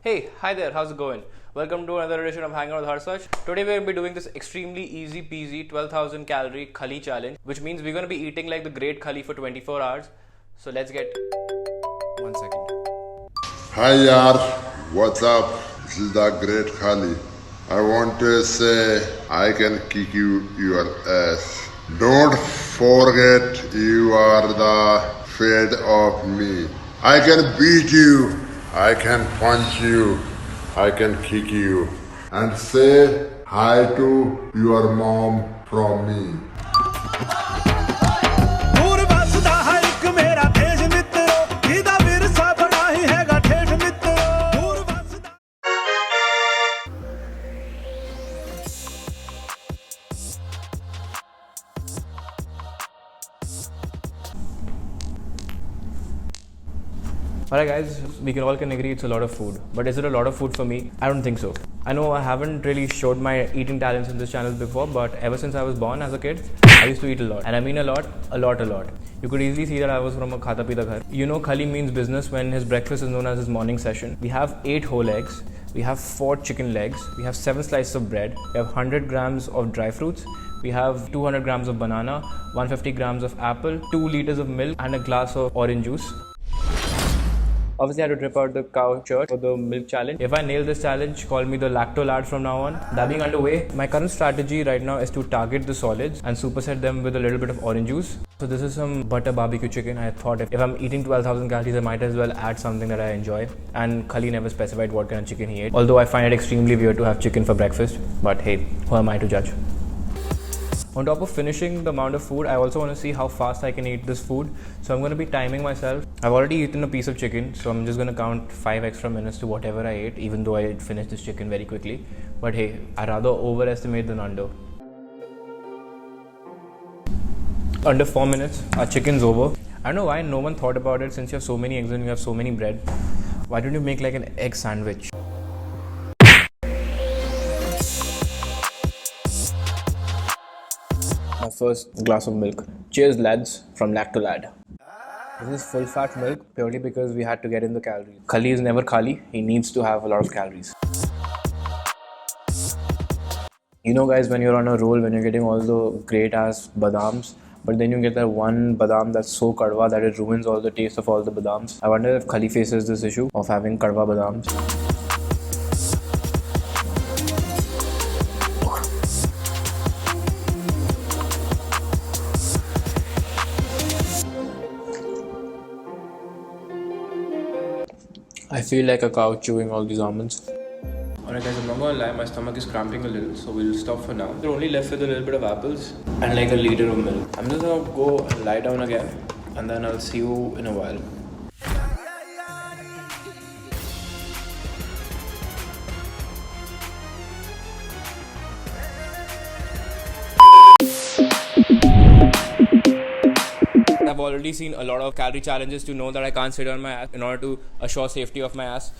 Hey, hi there, how's it going? Welcome to another edition of Hang Out with Harsaj. Today we're going to be doing this extremely easy peasy 12,000 calorie khali challenge, which means we're going to be eating like the great khali for 24 hours. So let's get 1 second. Hi yaar, what's up? This is the great Khali. I want to say I can kick your ass. Don't forget you are the fate of me. I can beat you, I can punch you, I can kick you. And say hi to your mom from me. ਦੂਰ ਵੱਸਦਾ ਹੈ ਇੱਕ ਮੇਰਾ ਦੇਸ਼ ਮਿੱਤਰੋ ਜਿਹਦਾ ਵਿਰਸਾ ਬੜਾ ਹੀ ਹੈਗਾ ਠੇਠ ਮਿੱਤਰੋ ਦੂਰ ਵੱਸਦਾ Alright guys, we can all agree it's a lot of food. But is it a lot of food for me? I don't think so. I know I haven't really showed my eating talents in this channel before, but ever since I was born as a kid, I used to eat a lot. And I mean a lot, a lot, a lot. You could easily see that I was from a khata pita ghar. You know Khali means business when his breakfast is known as his morning session. We have 8 whole eggs. We have 4 chicken legs. We have 7 slices of bread. We have 100 grams of dry fruits. We have 200 grams of banana, 150 grams of apple, 2 liters of milk and a glass of orange juice. Obviously, I had to rip out the cow shirt for the milk challenge. If I nail this challenge, call me the lacto lad from now on. That being underway, my current strategy right now is to target the solids and superset them with a little bit of orange juice. So this is some butter barbecue chicken. I thought if I'm eating 12,000 calories, I might as well add something that I enjoy. And Khali never specified what kind of chicken he ate. Although I find it extremely weird to have chicken for breakfast. But hey, who am I to judge? On top of finishing the amount of food, I also want to see how fast I can eat this food. So I'm going to be timing myself. I've already eaten a piece of chicken, so I'm just going to count 5 extra minutes to whatever I ate, even though I finished this chicken very quickly. But hey, I'd rather overestimate than under. Under 4 minutes, our chicken's over. I don't know why no one thought about it since you have so many eggs and you have so many bread. Why don't you make like an egg sandwich? My first glass of milk. Cheers lads from Lactolad. This is full fat milk purely because we had to get in the calories. Khali is never khali, he needs to have a lot of calories. You know guys, when you're on a roll, when you're getting all the great ass badams, but then you get that one badam that's so kadwa that it ruins all the taste of all the badams. I wonder if Khali faces this issue of having kadwa badams. I feel like a cow chewing all these almonds. Alright guys, I'm not gonna lie, my stomach is cramping a little, so we'll stop for now. We're only left with a little bit of apples and like a liter of milk. I'm just gonna go and lie down again and then I'll see you in a while. I've already seen a lot of calorie challenges to know that I can't sit on my ass in order to assure safety of my ass.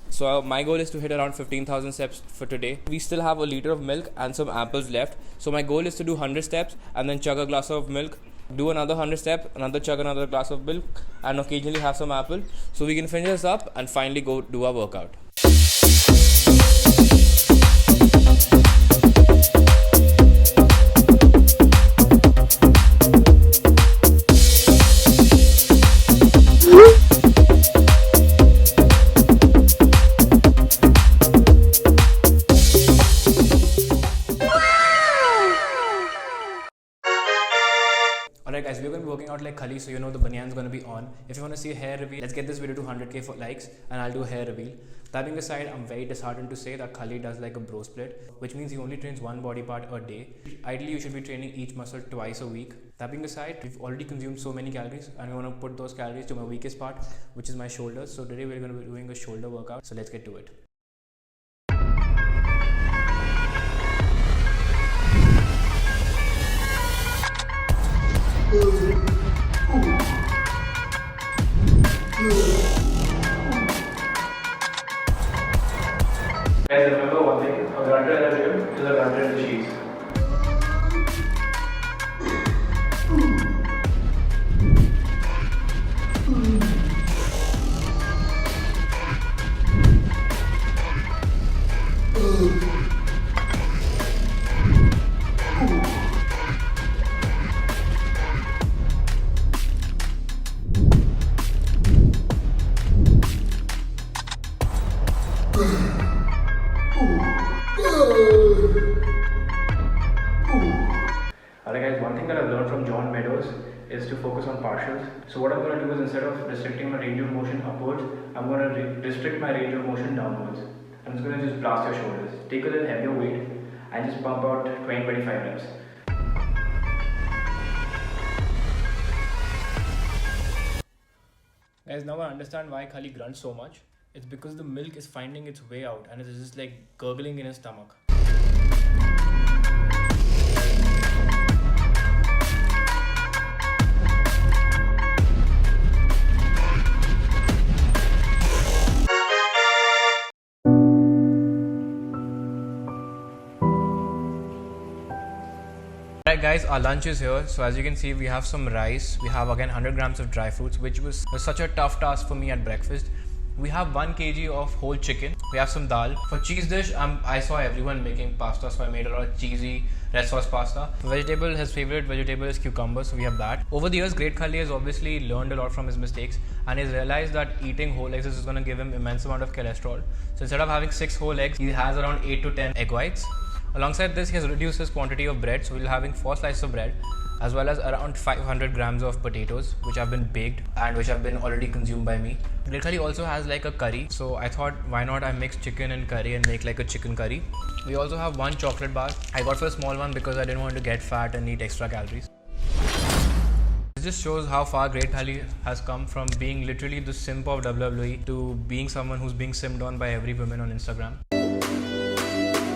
So my goal is to hit around 15,000 steps for today. We still have a liter of milk and some apples left. So my goal is to do 100 steps and then chug a glass of milk. Do another 100 steps, chug another glass of milk and occasionally have some apple. So we can finish this up and finally go do our workout. Alright guys, we're going to be working out like Khali, so you know the banyan's going to be on. If you want to see a hair reveal, let's get this video to 100k for likes and I'll do a hair reveal. That being aside, I'm very disheartened to say that Khali does like a bro split, which means he only trains one body part a day. Ideally, you should be training each muscle twice a week. That being aside, we've already consumed so many calories and I want to put those calories to my weakest part, which is my shoulders. So today we're going to be doing a shoulder workout. So let's get to it. Guys, remember one thing, a grunter in the gym is a grunter in the sheets. Alright guys, one thing that I've learned from John Meadows is to focus on partials. So what I'm going to do is, instead of restricting my range of motion upwards, I'm going to restrict my range of motion downwards. I'm just going to just blast your shoulders. Take a little heavier weight and just pump out 20-25 reps. Guys, now I understand why Khali grunts so much. It's because the milk is finding its way out and it's just like gurgling in his stomach. Alright guys, our lunch is here. So as you can see, we have some rice. We have again 100 grams of dry fruits, which was such a tough task for me at breakfast. We have 1 kg of whole chicken. We have some dal. For cheese dish, I saw everyone making pasta, so I made a lot of cheesy red sauce pasta. Vegetable, his favorite vegetable is cucumber, so we have that. Over the years, Great Khali has obviously learned a lot from his mistakes and he's realized that eating whole eggs is going to give him immense amount of cholesterol. So instead of having 6 whole eggs, he has around 8 to 10 egg whites. Alongside this, he has reduced his quantity of bread, so we'll be having 4 slices of bread as well as around 500 grams of potatoes, which have been baked and which have been already consumed by me. Great Khali also has like a curry, so I thought why not I mix chicken and curry and make like a chicken curry. We also have 1 chocolate bar. I got for a small one because I didn't want to get fat and eat extra calories. This just shows how far Great Khali has come from being literally the simp of WWE to being someone who's being simped on by every woman on Instagram.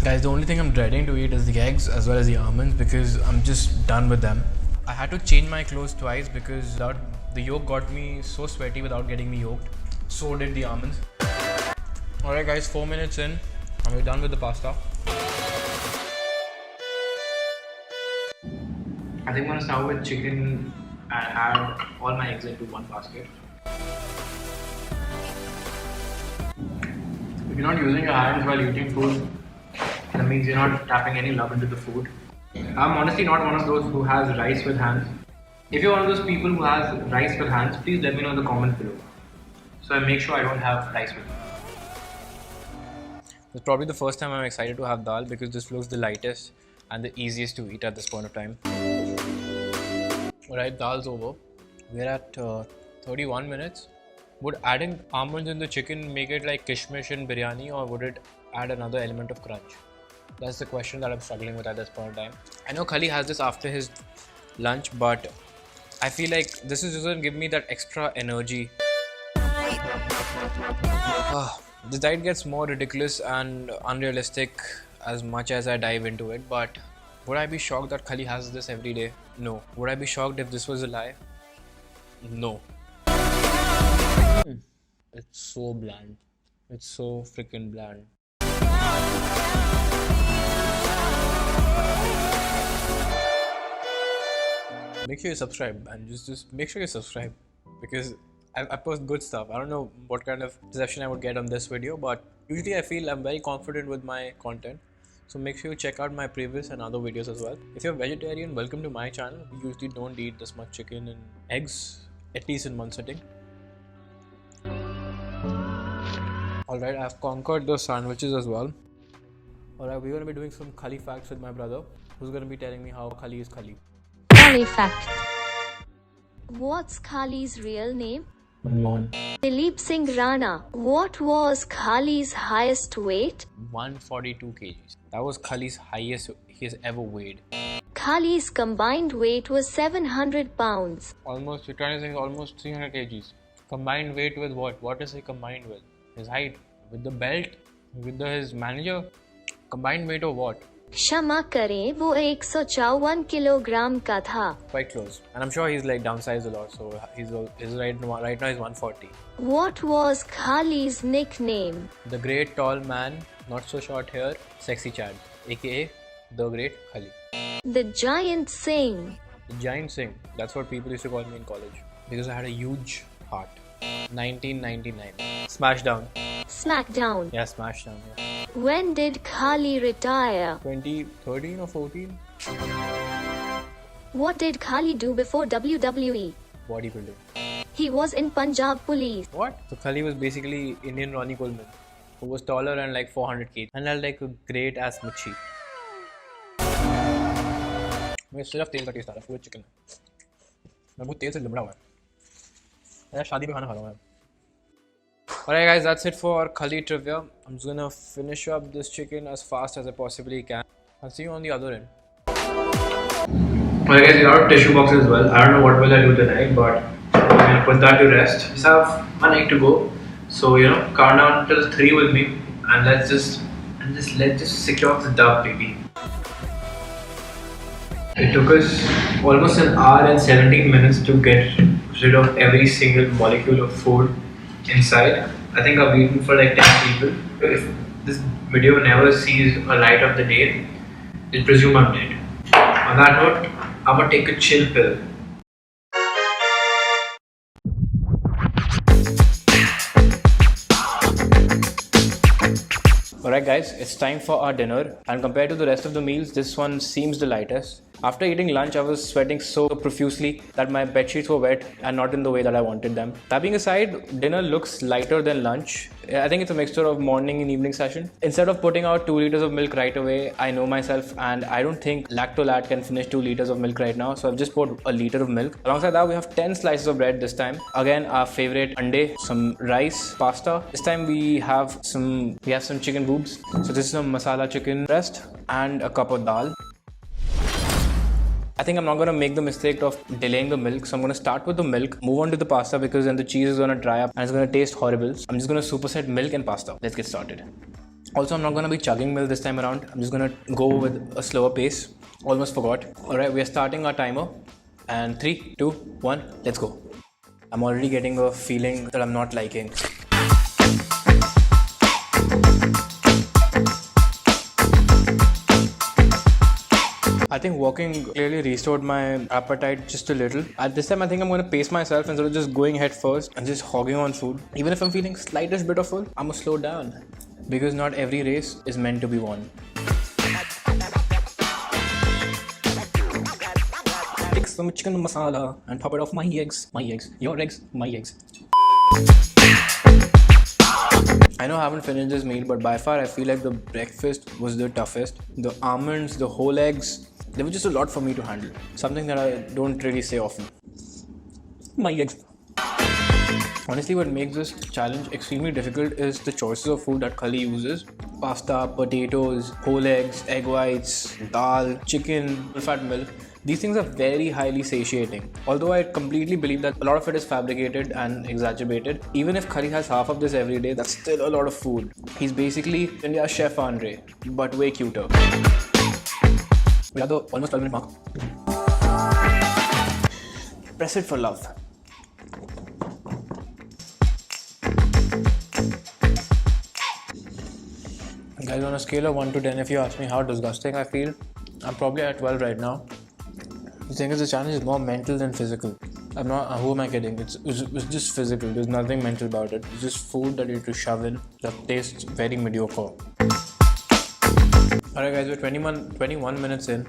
Guys, the only thing I'm dreading to eat is the eggs as well as the almonds because I'm just done with them. I had to change my clothes twice because the yolk got me so sweaty without getting me yoked. So did the almonds. Alright guys, 4 minutes in and we're done with the pasta. I think I'm gonna start with chicken and add all my eggs into one basket. If you're not using your hands while eating food, that means you're not tapping any love into the food. I'm honestly not one of those who has rice with hands. If you're one of those people who has rice with hands, please let me know in the comments below, so I make sure I don't have rice with me. It's probably the first time I'm excited to have dal because this looks the lightest and the easiest to eat at this point of time. Alright, dal's over. We're at 31 minutes. Would adding almonds in the chicken make it like kishmish in biryani, or would it add another element of crunch? That's the question that I'm struggling with at this point in time. I know Khali has this after his lunch, but I feel like this is just going to give me that extra energy. This diet gets more ridiculous and unrealistic as much as I dive into it, but would I be shocked that Khali has this every day? No. Would I be shocked if this was a lie? No. It's so bland. It's so freaking bland. Make sure you subscribe and just make sure you subscribe because I post good stuff. I don't know what kind of reception I would get on this video, but usually I feel I'm very confident with my content. So make sure you check out my previous and other videos as well. If you're vegetarian, welcome to my channel. We usually don't eat this much chicken and eggs, at least in one sitting. Alright, I've conquered the sandwiches as well. Alright, we're going to be doing some Khali facts with my brother, who's going to be telling me how Khali is Khali. Khali fact. What's Khali's real name? Manmohan. Dileep Singh Rana. What was Khali's highest weight? 142 kgs. That was Khali's highest he has ever weighed. Khali's combined weight was 700 pounds. Almost, you're trying to say almost 300 kgs. Combined weight with what? What is he combined with? His height? With the belt? With his manager? Combined weight of what? क्षमा करें, वो 154 kilogram का था. Quite close. And I'm sure he's like downsized a lot, so he's right now he's 140. What was Khali's nickname? The great tall man, not so short hair, sexy Chad, aka the great Khali. The giant Singh. The giant Singh. That's what people used to call me in college because I had a huge heart. 1999. Smashdown. Smackdown. Yeah, Smashdown. Yeah. When did Khali retire? 2013 or 14? What did Khali do before WWE? Bodybuilding. He was in Punjab Police. What? So Khali was basically Indian Ronnie Coleman. who was taller and like 400 kg and had like a great ass machi. मुझे सिर्फ तेल का test आ रहा है पूरे chicken में. मैं बहुत तेल से लिबड़ा हुआ है. मैं शादी में खाना खा रहा हूँ. Alright guys, that's it for Khali trivia. I'm just gonna finish up this chicken as fast as I possibly can. I'll see you on the other end. Alright guys, we got tissue boxes as well. I don't know what will I do tonight, but I'm gonna put that to rest. Just have one night to go. So count down till 3 with me, and let's just secure the dub, baby. It took us almost an hour and 17 minutes to get rid of every single molecule of food inside. I think I've eaten for like 10 people. If this video never sees a light of the day, just presume I'm dead. On that note, I'm gonna take a chill pill. Alright guys, it's time for our dinner, and compared to the rest of the meals, this one seems the lightest. After eating lunch, I was sweating so profusely that my bed sheets were wet and not in the way that I wanted them. That being aside, dinner looks lighter than lunch. I think it's a mixture of morning and evening session. Instead of putting out 2 liters of milk right away, I know myself and I don't think Lactolat can finish 2 liters of milk right now, so I've just poured a liter of milk. Alongside that, we have 10 slices of bread this time. Again, our favorite ande, some rice, pasta. This time we have some chicken boobs. So this is some masala chicken breast and a cup of dal. I think I'm not going to make the mistake of delaying the milk, so I'm going to start with the milk, move on to the pasta because then the cheese is going to dry up and it's going to taste horrible. I'm just going to superset milk and pasta. Let's get started. Also, I'm not going to be chugging milk this time around. I'm just going to go with a slower pace. Almost forgot. Alright, we are starting our timer. And 3, 2, 1, let's go. I'm already getting a feeling that I'm not liking. I think walking clearly restored my appetite just a little. At this time, I think I'm going to pace myself instead of just going head first and just hogging on food. Even if I'm feeling slightest bit of full, I'm going to slow down because not every race is meant to be won. Take some chicken masala and top it off my eggs, your eggs, my eggs. I know I haven't finished this meal, but by far I feel like the breakfast was the toughest. The almonds, the whole eggs, they were just a lot for me to handle. Something that I don't really say often. My eggs. Honestly, what makes this challenge extremely difficult is the choices of food that Khali uses. Pasta, potatoes, whole eggs, egg whites, dal, chicken, full-fat milk. These things are very highly satiating. Although I completely believe that a lot of it is fabricated and exaggerated. Even if Khali has half of this every day, that's still a lot of food. He's basically India's Chef Andre, but way cuter. We are the almost 12-minute mark. Press it for love. Guys, on a scale of 1 to 10, if you ask me how disgusting I feel, I'm probably at 12 right now. The thing is, the challenge is more mental than physical. I'm not, who am I kidding? It's just physical. There's nothing mental about it. It's just food that you have to shove in that tastes very mediocre. Alright guys, we're 21 minutes in.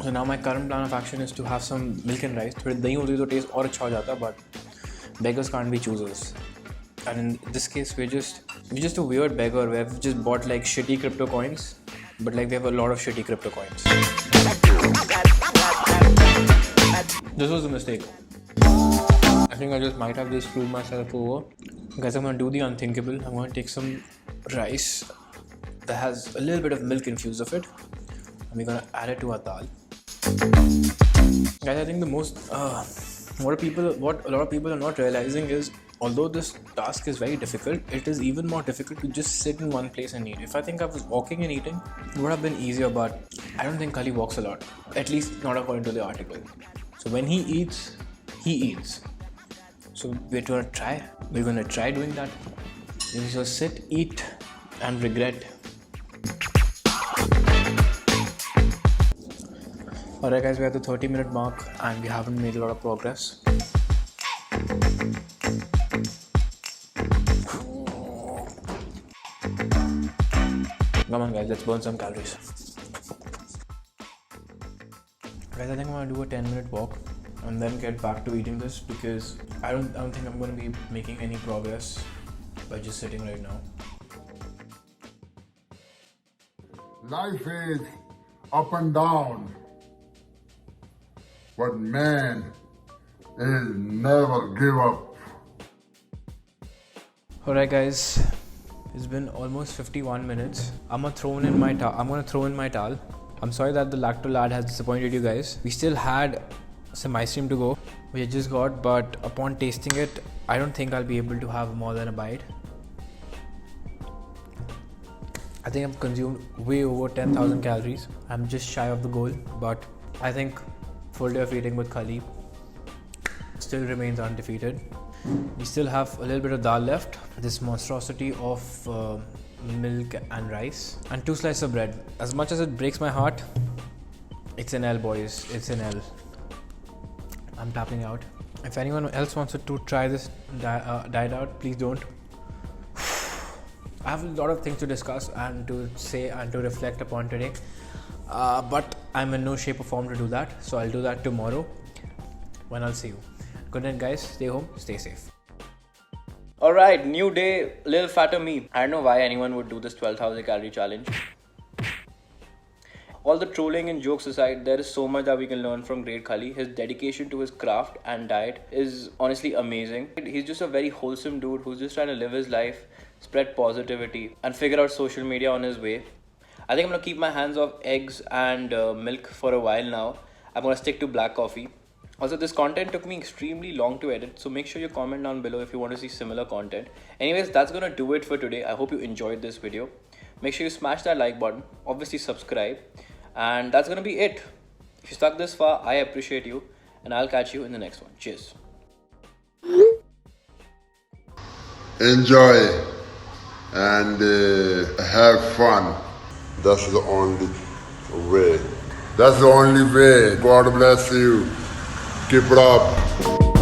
So now my current plan of action is to have some milk and rice. थोड़ी दही होती तो taste और अच्छा हो जाता, but beggars can't be choosers. And in this case, we're just a weird beggar where we've just bought like shitty crypto coins, but like we have a lot of shitty crypto coins. This was a mistake. I think I just might have just screwed myself over. Guys, I'm gonna do the unthinkable. I'm gonna take some rice that has a little bit of milk infused of it, and we're gonna add it to our dal. Guys, I think the most what a lot of people are not realizing is, although this task is very difficult, it is even more difficult to just sit in one place and eat. If I think I was walking and eating, it would have been easier, but I don't think Khali walks a lot. At least not according to the article. So when he eats, he eats. So we're gonna try doing that. We shall sit, eat, and regret. Alright guys, we're at the 30-minute mark and we haven't made a lot of progress. Come on guys, let's burn some calories. Guys, I think I'm gonna do a 10-minute walk and then get back to eating this because I don't think I'm gonna be making any progress by just sitting right now. Life is up and down, but man is never give up. Alright guys, it's been almost 51 minutes. I'm gonna throw in my towel. I'm sorry that the Lacto Lad has disappointed you guys. We still had some ice cream to go, which I just got, but upon tasting it, I don't think I'll be able to have more than a bite. I think I've consumed way over 10,000 calories. I'm just shy of the goal, but I think full day of eating with Khali still remains undefeated. We still have a little bit of dal left, this monstrosity of milk and rice, and 2 slices of bread. As much as it breaks my heart, it's an L, boys. It's an L. I'm tapping out. If anyone else wants to try this diet out, please don't. I have a lot of things to discuss and to say and to reflect upon today, but I'm in no shape or form to do that, so I'll do that tomorrow when I'll see you. Good night guys, stay home, stay safe. Alright, new day, little fatter me. I don't know why anyone would do this 12,000 calorie challenge. All the trolling and jokes aside, there is so much that we can learn from Great Khali. His dedication to his craft and diet is honestly amazing. He's just a very wholesome dude who's just trying to live his life, spread positivity, and figure out social media on his way. I think I'm gonna keep my hands off eggs and milk for a while now. I'm gonna stick to black coffee. Also, this content took me extremely long to edit, so make sure you comment down below if you want to see similar content. Anyways, that's gonna do it for today. I hope you enjoyed this video. Make sure you smash that like button, obviously subscribe, and that's gonna be it. If you stuck this far, I appreciate you, and I'll catch you in the next one. Cheers. Enjoy and have fun. That's the only way. That's the only way. God bless you. Keep it up.